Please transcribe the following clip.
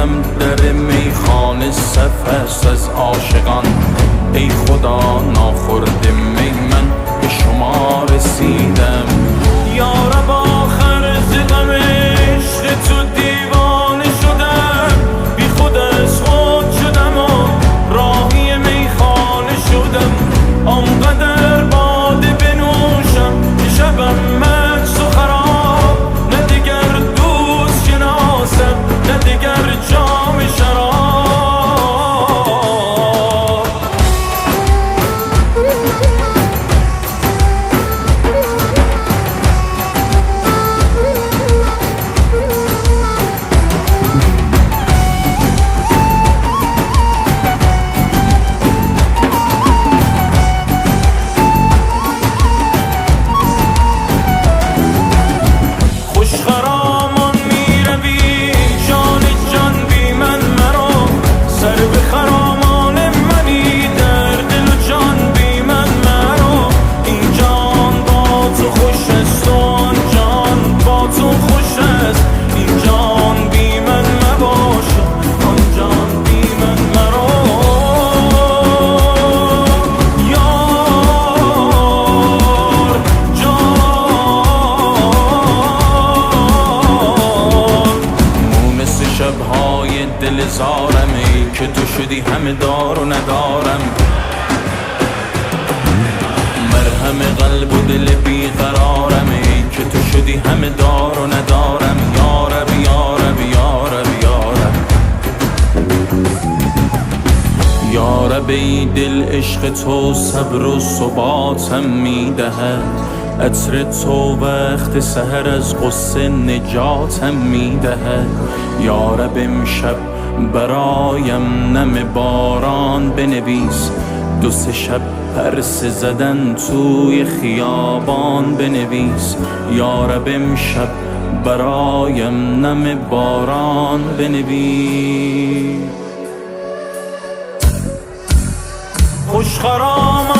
میدم در میخانه صف است از عاشقان. ای خدا ناخورده می من به شما رسیدم. یارب آخر ز غم عشق تو دیوانه شدم. بی خود از خود شدم و راهی میخانه شدم. آنقدر باده بنوشم که شبم مست و خراب. نه دیگر دوست شناسم نه دیگر جام شراب. شبهای دل زارم ای که تو شدی همه دار و ندارم. مرهم قلب و دل بیقرارم ای که تو شدی همه دار و ندارم. یارب یارب یارب یارب یارب ای دل عشق تو صبر و ثباتم میدهد. عطر تو وقت سحر از غصه نجاتم میدهد. یارب امشب برایم نم باران بنویس. دو سه شب پرسه زدن توی خیابان بنویس. یارب امشب برایم نم باران بنویس. خوش خرام